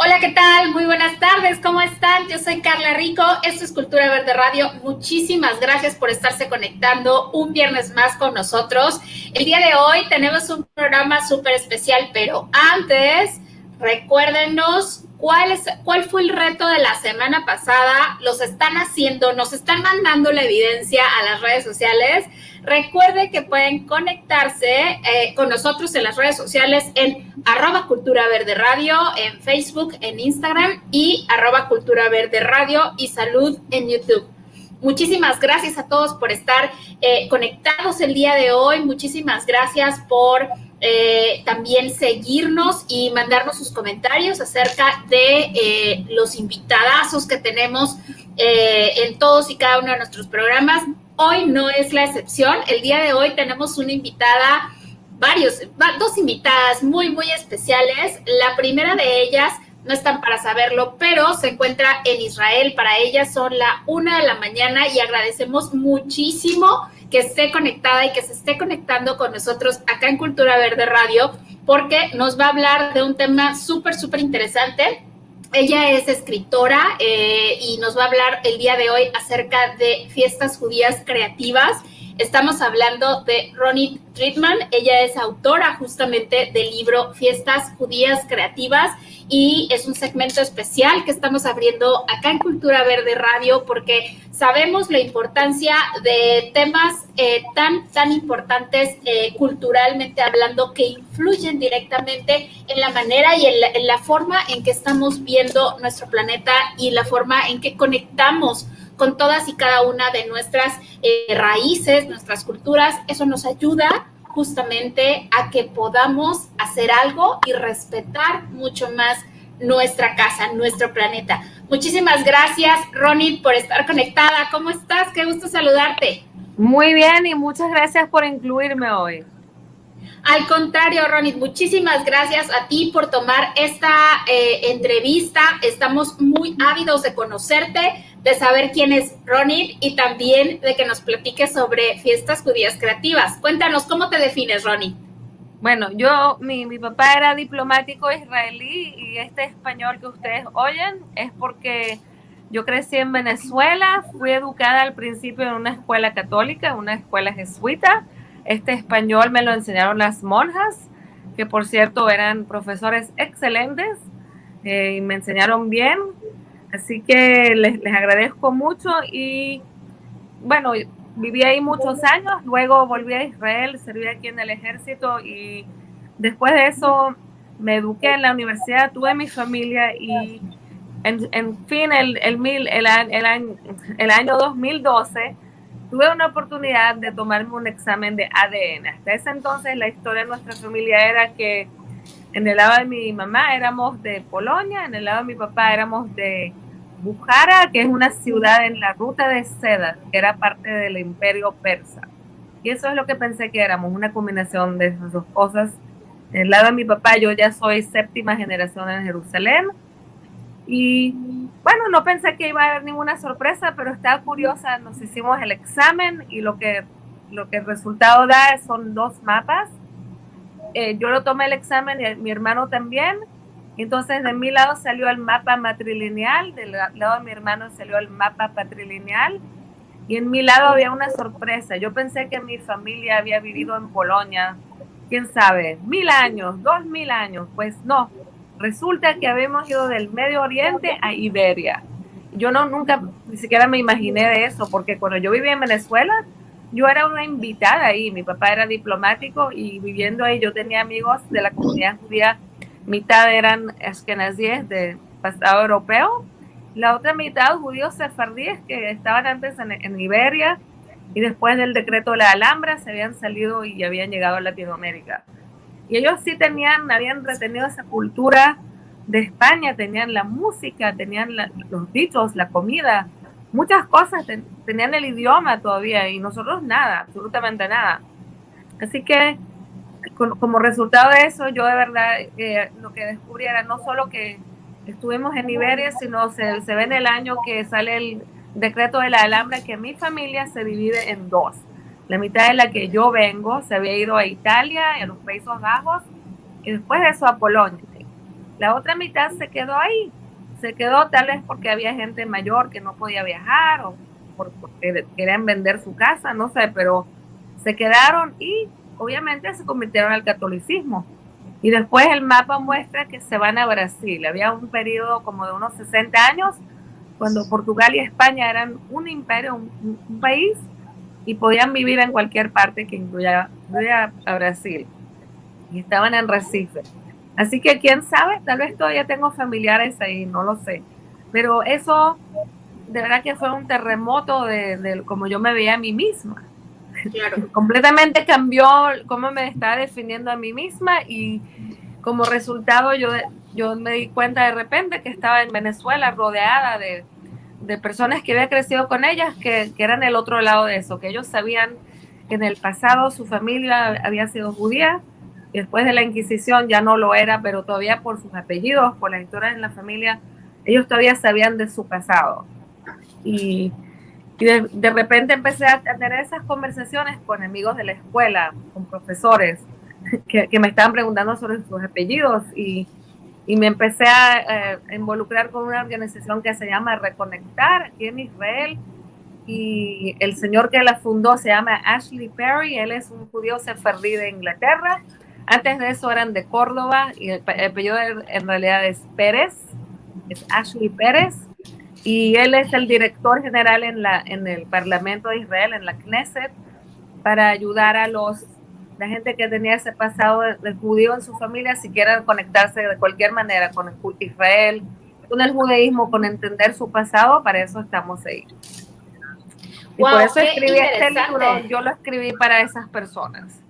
Hola, ¿qué tal? Muy buenas tardes, ¿cómo están? Yo soy Carla Rico, esto es Cultura Verde Radio. Muchísimas gracias por estarse conectando un viernes más con nosotros. El día de hoy tenemos un programa súper especial, pero antes, recuérdenos cuál fue el reto de la semana pasada. Los están haciendo, nos están mandando la evidencia a las redes sociales. Recuerde que pueden conectarse con nosotros en las redes sociales en @Cultura Verde Radio, en Facebook, en Instagram y @Cultura Verde Radio y Salud en YouTube. Muchísimas gracias a todos por estar conectados el día de hoy. Muchísimas gracias por también seguirnos y mandarnos sus comentarios acerca de los invitadazos que tenemos en todos y cada uno de nuestros programas. Hoy no es la excepción. El día de hoy tenemos una invitada, dos invitadas muy, muy especiales. La primera de ellas, no están para saberlo, pero se encuentra en Israel. Para ellas son la 1 de la mañana y agradecemos muchísimo que esté conectada y que se esté conectando con nosotros acá en Cultura Verde Radio, porque nos va a hablar de un tema súper, súper interesante. Ella es escritora y nos va a hablar el día de hoy acerca de fiestas judías creativas. Estamos hablando de Ronit Friedman. Ella es autora justamente del libro Fiestas Judías Creativas y es un segmento especial que estamos abriendo acá en Cultura Verde Radio porque sabemos la importancia de temas tan importantes culturalmente hablando, que influyen directamente en la manera y en la forma en que estamos viendo nuestro planeta y la forma en que conectamos con todas y cada una de nuestras raíces, nuestras culturas. Eso nos ayuda justamente a que podamos hacer algo y respetar mucho más nuestra casa, nuestro planeta. Muchísimas gracias, Ronit, por estar conectada. ¿Cómo estás? Qué gusto saludarte. Muy bien y muchas gracias por incluirme hoy. Al contrario, Ronit, muchísimas gracias a ti por tomar esta entrevista. Estamos muy ávidos de conocerte, de saber quién es Ronit y también de que nos platiques sobre fiestas judías creativas. Cuéntanos, ¿cómo te defines, Ronit? Bueno, mi papá era diplomático israelí y este español que ustedes oyen es porque yo crecí en Venezuela, fui educada al principio en una escuela católica, una escuela jesuita. Este español me lo enseñaron las monjas, que por cierto eran profesores excelentes y me enseñaron bien. Así que les agradezco mucho y bueno, viví ahí muchos años, luego volví a Israel, serví aquí en el ejército y después de eso me eduqué en la universidad, tuve mi familia y en fin, el año 2012 tuve una oportunidad de tomarme un examen de ADN. Hasta ese entonces la historia de nuestra familia era que en el lado de mi mamá éramos de Polonia, en el lado de mi papá éramos de Bukhara, que es una ciudad en la ruta de seda, que era parte del imperio persa. Y eso es lo que pensé que éramos, una combinación de esas dos cosas. En el lado de mi papá yo ya soy séptima generación en Jerusalén. Y bueno, no pensé que iba a haber ninguna sorpresa, pero estaba curiosa. Nos hicimos el examen y lo que el resultado da son 2 mapas. Yo lo tomé el examen y mi hermano también. Entonces de mi lado salió el mapa matrilineal, del lado de mi hermano salió el mapa patrilineal y en mi lado había una sorpresa. Yo pensé que mi familia había vivido en Polonia, quién sabe, 1000 años, 2000 años. Pues no, resulta que habíamos ido del Medio Oriente a Iberia. Yo nunca ni siquiera me imaginé de eso, porque cuando yo vivía en Venezuela, yo era una invitada ahí. Mi papá era diplomático y viviendo ahí yo tenía amigos de la comunidad judía. Mitad eran ashkenazíes de pasado europeo, la otra mitad judíos sefardíes que estaban antes en Iberia y después del decreto de la Alhambra se habían salido y habían llegado a Latinoamérica. Y ellos sí habían retenido esa cultura de España, tenían la música, tenían los dichos, la comida, muchas cosas, tenían el idioma todavía y nosotros nada, absolutamente nada. Así que como resultado de eso, yo de verdad lo que descubrí era no solo que estuvimos en Iberia, sino se ve en el año que sale el decreto de la Alhambra que mi familia se divide en 2. La mitad de la que yo vengo se había ido a Italia, a los Países Bajos, y después de eso a Polonia. La otra mitad se quedó ahí. Se quedó tal vez porque había gente mayor que no podía viajar o porque querían vender su casa, no sé, pero se quedaron y obviamente se convirtieron al catolicismo. Y después el mapa muestra que se van a Brasil. Había un periodo como de unos 60 años cuando Portugal y España eran un imperio, un país, y podían vivir en cualquier parte que incluya a Brasil. Y estaban en Recife. Así que quién sabe, tal vez todavía tengo familiares ahí, no lo sé. Pero eso de verdad que fue un terremoto de como yo me veía a mí misma. Claro. Completamente cambió cómo me estaba definiendo a mí misma y como resultado yo me di cuenta de repente que estaba en Venezuela rodeada de personas que había crecido con ellas que eran el otro lado de eso, que ellos sabían que en el pasado su familia había sido judía y después de la Inquisición ya no lo era, pero todavía por sus apellidos, por las historias en la familia, ellos todavía sabían de su pasado. Y de repente empecé a tener esas conversaciones con amigos de la escuela, con profesores que me estaban preguntando sobre sus apellidos y me empecé a involucrar con una organización que se llama Reconectar aquí en Israel y el señor que la fundó se llama Ashley Perry, él es un judío sefardí de Inglaterra, antes de eso eran de Córdoba y el apellido en realidad es Pérez, es Ashley Pérez y él es el director general en el Parlamento de Israel, en la Knesset, para ayudar a la gente que tenía ese pasado del judío en su familia, si quieren conectarse de cualquier manera con el Israel, con el judaísmo, con entender su pasado, para eso estamos ahí. Y wow, por eso escribí este libro, yo lo escribí para esas personas.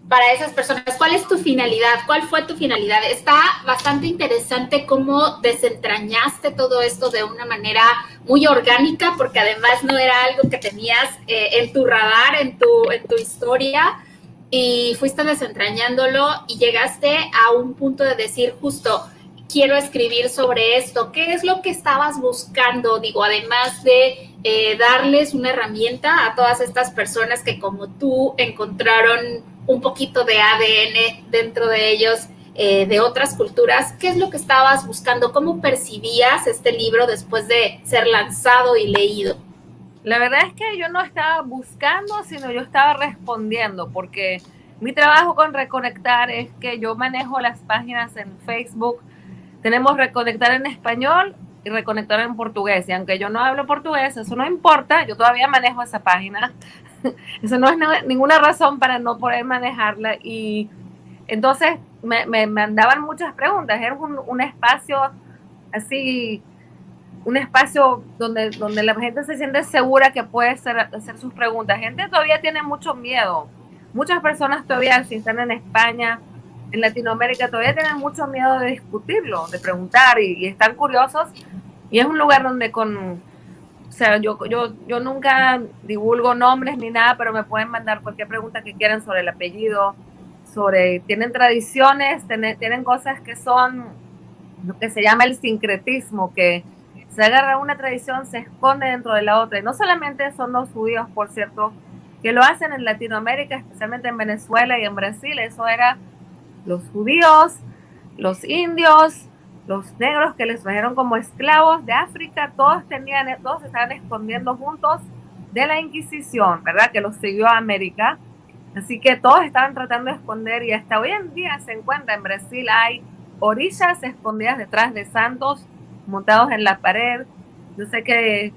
Para esas personas, ¿cuál es tu finalidad? ¿Cuál fue tu finalidad? Está bastante interesante cómo desentrañaste todo esto de una manera muy orgánica, porque además no era algo que tenías en tu radar, en tu historia, y fuiste desentrañándolo y llegaste a un punto de decir justo, quiero escribir sobre esto. ¿Qué es lo que estabas buscando? Digo, además de darles una herramienta a todas estas personas que como tú encontraron un poquito de ADN dentro de ellos, de otras culturas. ¿Qué es lo que estabas buscando? ¿Cómo percibías este libro después de ser lanzado y leído? La verdad es que yo no estaba buscando, sino yo estaba respondiendo, porque mi trabajo con Reconectar es que yo manejo las páginas en Facebook. Tenemos Reconectar en español y Reconectar en portugués. Y aunque yo no hablo portugués, eso no importa, yo todavía manejo esa página. Eso no es ninguna razón para no poder manejarla. Y entonces me mandaban muchas preguntas. Era un espacio así, un espacio donde la gente se siente segura que puede hacer sus preguntas. Gente todavía tiene mucho miedo. Muchas personas todavía, si están en España, en Latinoamérica, todavía tienen mucho miedo de discutirlo, de preguntar y están curiosos. Y es un lugar donde o sea, yo nunca divulgo nombres ni nada, pero me pueden mandar cualquier pregunta que quieran sobre el apellido, tienen tradiciones, tienen cosas que son lo que se llama el sincretismo, que se agarra una tradición, se esconde dentro de la otra. Y no solamente son los judíos, por cierto, que lo hacen en Latinoamérica, especialmente en Venezuela y en Brasil. Eso era los judíos, los indios, los negros que les trajeron como esclavos de África, todos estaban escondiendo juntos de la Inquisición, ¿verdad? Que los siguió a América. Así que todos estaban tratando de esconder y hasta hoy en día se encuentra en Brasil, hay orillas escondidas detrás de santos montados en la pared. Yo sé que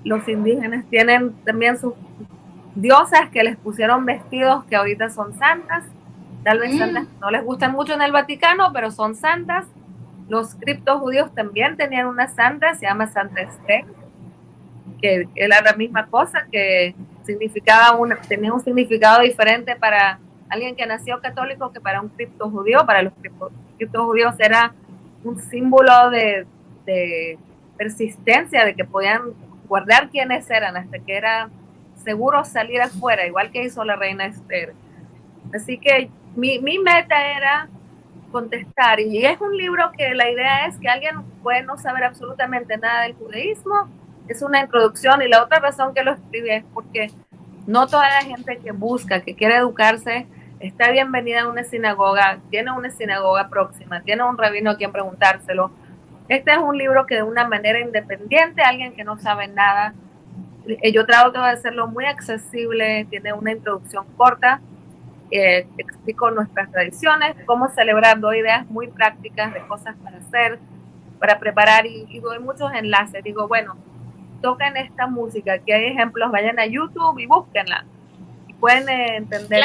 los indígenas tienen también sus diosas que les pusieron vestidos que ahorita son santas. Tal vez santas no les gustan mucho en el Vaticano, pero son santas. Los criptojudíos también tenían una santa, se llama Santa Esther, que era la misma cosa, que tenía un significado diferente para alguien que nació católico que para un criptojudío. Para los criptojudíos era un símbolo de persistencia, de que podían guardar quiénes eran hasta que era seguro salir afuera, igual que hizo la reina Esther. Así que mi meta era contestar, y es un libro que la idea es que alguien puede no saber absolutamente nada del judaísmo, es una introducción, y la otra razón que lo escribí es porque no toda la gente que busca, que quiere educarse, está bienvenida en una sinagoga, tiene una sinagoga próxima, tiene un rabino a quien preguntárselo. Este es un libro que de una manera independiente, alguien que no sabe nada, yo trato de hacerlo muy accesible, tiene una introducción corta, explico nuestras tradiciones, cómo celebrar, doy ideas muy prácticas de cosas para hacer, para preparar y doy muchos enlaces. Digo, bueno, toquen esta música, aquí hay ejemplos, vayan a YouTube y búsquenla. Y pueden entender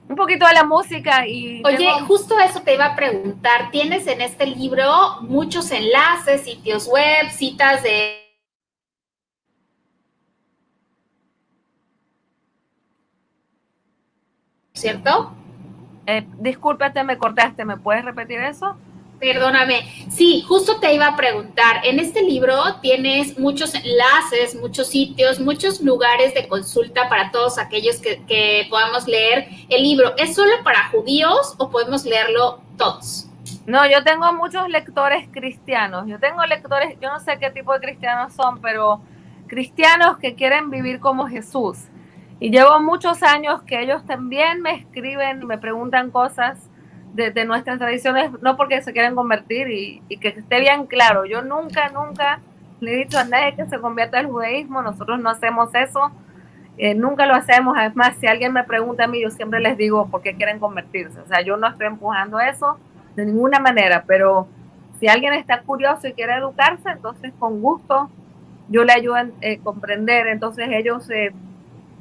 un poquito de la música. Y oye, justo eso te iba a preguntar, ¿tienes en este libro muchos enlaces, sitios web, citas de... ¿cierto? Discúlpate, me cortaste, ¿me puedes repetir eso? Perdóname. Sí, justo te iba a preguntar, en este libro tienes muchos enlaces, muchos sitios, muchos lugares de consulta para todos aquellos que podamos leer el libro. ¿Es solo para judíos o podemos leerlo todos? No, yo tengo muchos lectores cristianos. Yo tengo lectores, yo no sé qué tipo de cristianos son, pero cristianos que quieren vivir como Jesús. Y llevo muchos años que ellos también me escriben, me preguntan cosas de nuestras tradiciones, no porque se quieren convertir y que esté bien claro. Yo nunca le he dicho a nadie que se convierta al judaísmo, nosotros no hacemos eso, nunca lo hacemos. Además, si alguien me pregunta a mí, yo siempre les digo por qué quieren convertirse. O sea, yo no estoy empujando eso de ninguna manera, pero si alguien está curioso y quiere educarse, entonces con gusto yo le ayudo a comprender. Entonces ellos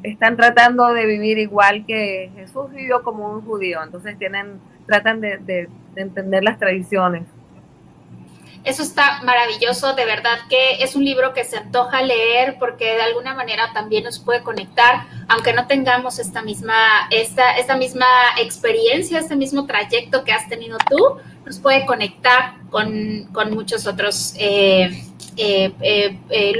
están tratando de vivir igual que Jesús vivió como un judío, entonces tratan de entender las tradiciones. Eso está maravilloso, de verdad que es un libro que se antoja leer porque de alguna manera también nos puede conectar, aunque no tengamos esta misma experiencia, este mismo trayecto que has tenido tú, nos puede conectar con muchos otros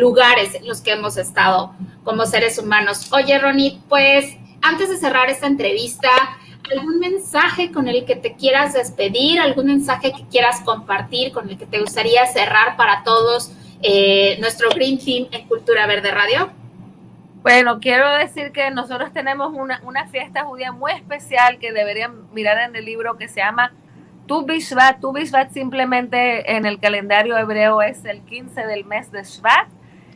lugares en los que hemos estado como seres humanos. Oye, Ronit, pues antes de cerrar esta entrevista, ¿algún mensaje con el que te quieras despedir? ¿Algún mensaje que quieras compartir con el que te gustaría cerrar para todos nuestro Green Team en Cultura Verde Radio? Bueno, quiero decir que nosotros tenemos una fiesta judía muy especial que deberían mirar en el libro, que se llama Tu Bishvat. Tu Bishvat simplemente en el calendario hebreo es el 15 del mes de Shvat.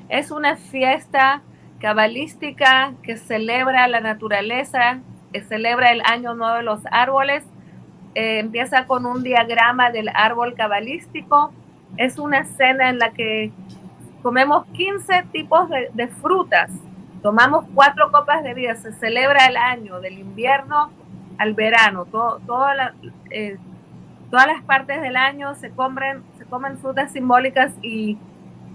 Es una fiesta cabalística que celebra la naturaleza, que celebra el año nuevo de los árboles. Empieza con un diagrama del árbol cabalístico. Es una cena en la que comemos 15 tipos de frutas. Tomamos 4 copas de vida. Se celebra el año del invierno al verano. Todas las partes del año se comen frutas simbólicas, y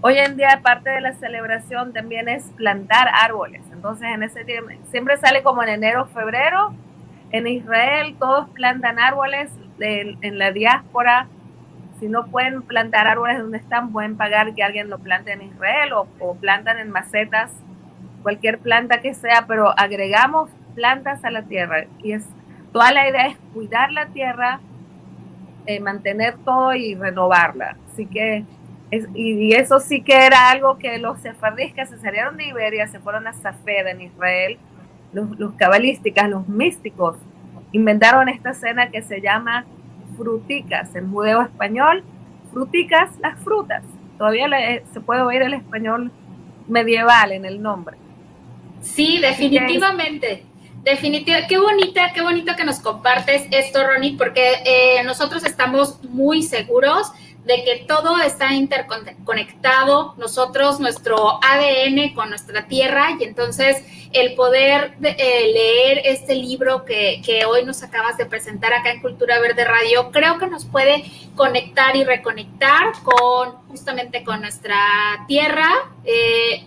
hoy en día parte de la celebración también es plantar árboles. Entonces en ese tiempo siempre sale como en enero, febrero. En Israel todos plantan árboles. En la diáspora, si no pueden plantar árboles donde están, pueden pagar que alguien lo plante en Israel o plantan en macetas, cualquier planta que sea, pero agregamos plantas a la tierra. Y toda la idea es cuidar la tierra, mantener todo y renovarla. Así que y eso sí que era algo que los sefardíes que se salieron de Iberia, se fueron a Safed en Israel, los cabalísticas, los místicos, inventaron esta cena que se llama fruticas, en judeo español, fruticas, las frutas. Todavía se puede oír el español medieval en el nombre. Sí, definitivamente. Qué bonito que nos compartes esto, Ronit, porque nosotros estamos muy seguros de que todo está interconectado, nosotros, nuestro ADN con nuestra tierra, y entonces el poder leer este libro que hoy nos acabas de presentar acá en Cultura Verde Radio, creo que nos puede conectar y reconectar justamente con nuestra tierra,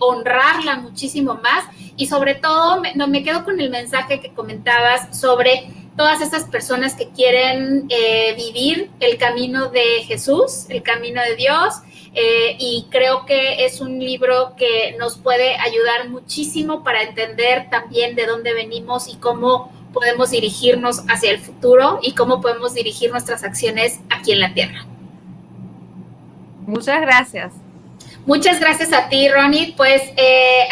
honrarla muchísimo más, y sobre todo me quedo con el mensaje que comentabas sobre todas esas personas que quieren vivir el camino de Jesús, el camino de Dios, y creo que es un libro que nos puede ayudar muchísimo para entender también de dónde venimos y cómo podemos dirigirnos hacia el futuro y cómo podemos dirigir nuestras acciones aquí en la tierra. Muchas gracias. Muchas gracias a ti, Ronit. Pues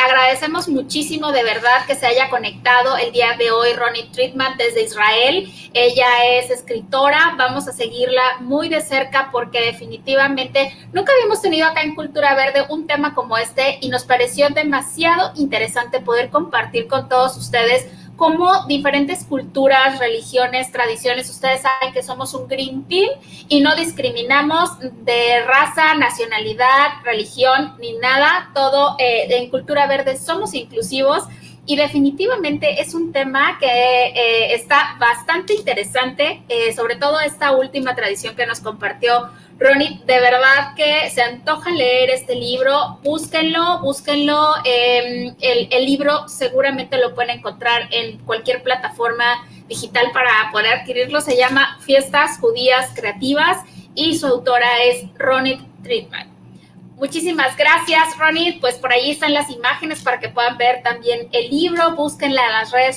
agradecemos muchísimo de verdad que se haya conectado el día de hoy Ronit Treatman desde Israel. Ella es escritora, vamos a seguirla muy de cerca porque definitivamente nunca habíamos tenido acá en Cultura Verde un tema como este y nos pareció demasiado interesante poder compartir con todos ustedes cómo diferentes culturas, religiones, tradiciones, ustedes saben que somos un Green Team y no discriminamos de raza, nacionalidad, religión, ni nada, todo en Cultura Verde somos inclusivos y definitivamente es un tema que está bastante interesante, sobre todo esta última tradición que nos compartió Ronit. De verdad que se antoja leer este libro, búsquenlo, el libro seguramente lo pueden encontrar en cualquier plataforma digital para poder adquirirlo, se llama Fiestas Judías Creativas y su autora es Ronit Treatman. Muchísimas gracias, Ronit. Pues por ahí están las imágenes para que puedan ver también el libro. Búsquenla en las redes